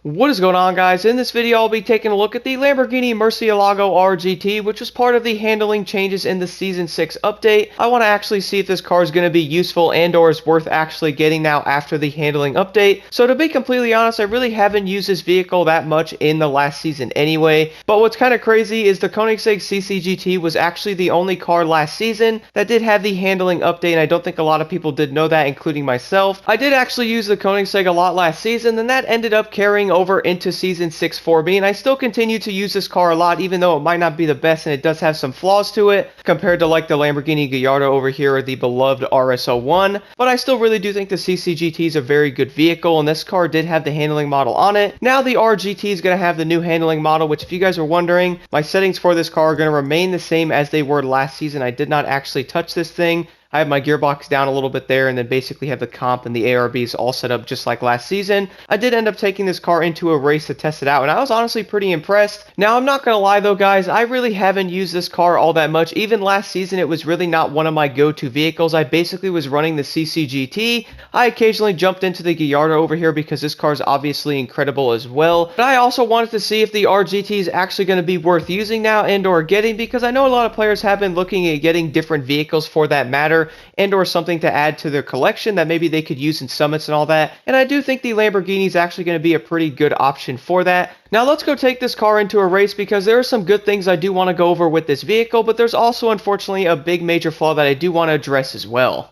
What is going on, guys? In this video I'll be taking a look at the Lamborghini Murciélago R-GT, which was part of the handling changes in the Season 6 update. I want to actually see if this car is going to be useful and or is worth actually getting now after the handling update. So to be completely honest, I really haven't used this vehicle that much in the last season anyway. But what's kind of crazy is the Koenigsegg CCGT was actually the only car last season that did have the handling update, and I don't think a lot of people did know that, including myself. I did actually use the Koenigsegg a lot last season, and that ended up carrying over into Season 6 for me, and I still continue to use this car a lot, even though it might not be the best and it does have some flaws to it compared to like the Lamborghini Gallardo over here or the beloved RS01. But I still really do think the CCGT is a very good vehicle, and this car did have the handling model on it. Now the R-GT is going to have the new handling model, which, if you guys are wondering, my settings for this car are going to remain the same as they were last season. I did not actually touch this thing. I have my gearbox down a little bit there, and then basically have the comp and the ARBs all set up just like last season. I did end up taking this car into a race to test it out, and I was honestly pretty impressed. Now, I'm not going to lie though, guys, I really haven't used this car all that much. Even last season, it was really not one of my go-to vehicles. I basically was running the CCGT. I occasionally jumped into the Gallardo over here because this car is obviously incredible as well. But I also wanted to see if the R-GT is actually going to be worth using now and or getting, because I know a lot of players have been looking at getting different vehicles for that matter, and or something to add to their collection that maybe they could use in summits and all that. And I do think the Lamborghini is actually going to be a pretty good option for that. Now let's go take this car into a race, because there are some good things I do want to go over with this vehicle, but there's also unfortunately a big major flaw that I do want to address as well.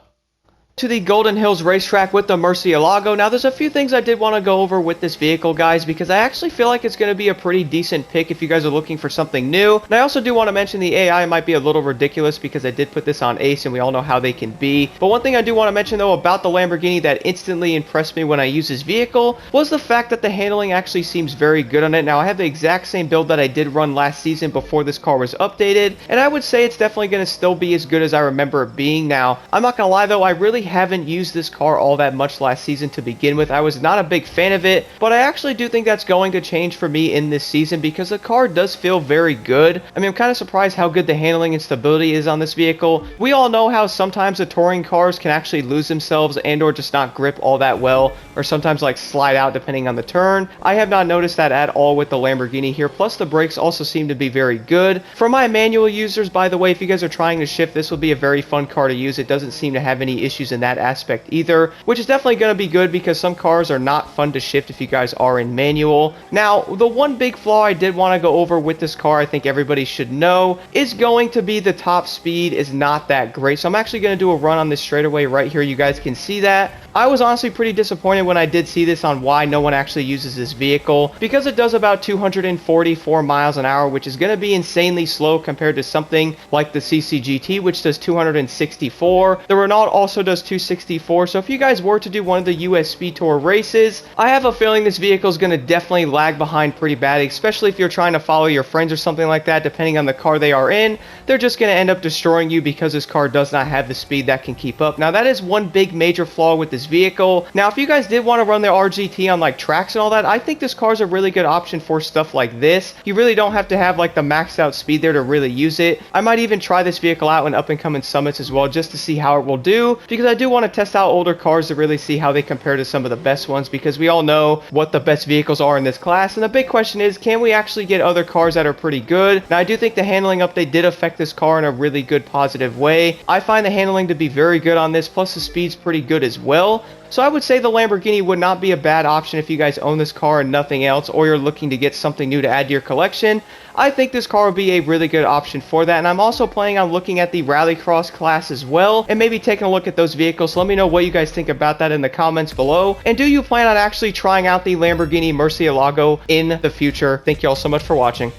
To the Golden Hills racetrack with the Murciélago. Now there's a few things I did want to go over with this vehicle, guys, because I actually feel like it's going to be a pretty decent pick if you guys are looking for something new. And I also do want to mention the AI might be a little ridiculous because I did put this on Ace and we all know how they can be. But one thing I do want to mention though about the Lamborghini that instantly impressed me when I used this vehicle was the fact that the handling actually seems very good on it. Now I have the exact same build that I did run last season before this car was updated, and I would say it's definitely going to still be as good as I remember it being. Now I'm not going to lie though, I really haven't used this car all that much last season to begin with. I was not a big fan of it, but I actually do think that's going to change for me in this season because the car does feel very good. I mean, I'm kind of surprised how good the handling and stability is on this vehicle. We all know how sometimes the touring cars can actually lose themselves and or just not grip all that well, or sometimes like slide out depending on the turn. I have not noticed that at all with the Lamborghini here. Plus the brakes also seem to be very good. For my manual users, by the way, if you guys are trying to shift, this will be a very fun car to use. It doesn't seem to have any issues in that aspect either, which is definitely going to be good because some cars are not fun to shift if you guys are in manual. Now, the one big flaw I did want to go over with this car, I think everybody should know, is going to be the top speed is not that great. So I'm actually going to do a run on this straightaway right here. You guys can see that. I was honestly pretty disappointed when I did see this on why no one actually uses this vehicle, because it does about 244 miles an hour, which is going to be insanely slow compared to something like the CCGT, which does 264. The Renault also does 264. So if you guys were to do one of the US Speed Tour races, I have a feeling this vehicle is going to definitely lag behind pretty bad, especially if you're trying to follow your friends or something like that. Depending on the car they are in, they're just going to end up destroying you because this car does not have the speed that can keep up. Now that is one big major flaw with this vehicle. Now if you guys did want to run the R-GT on like tracks and all that, I think this car is a really good option for stuff like this. You really don't have to have like the maxed out speed there to really use it. I might even try this vehicle out in up and coming summits as well, just to see how it will do, because I do want to test out older cars to really see how they compare to some of the best ones, because we all know what the best vehicles are in this class. And the big question is, can we actually get other cars that are pretty good? Now I do think the handling update did affect this car in a really good positive way. I find the handling to be very good on this, plus the speed's pretty good as well. So I would say the Lamborghini would not be a bad option if you guys own this car and nothing else, or you're looking to get something new to add to your collection. I think this car would be a really good option for that. And I'm also planning on looking at the Rallycross class as well, and maybe taking a look at those vehicles. So let me know what you guys think about that in the comments below. And do you plan on actually trying out the Lamborghini Murciélago in the future? Thank you all so much for watching.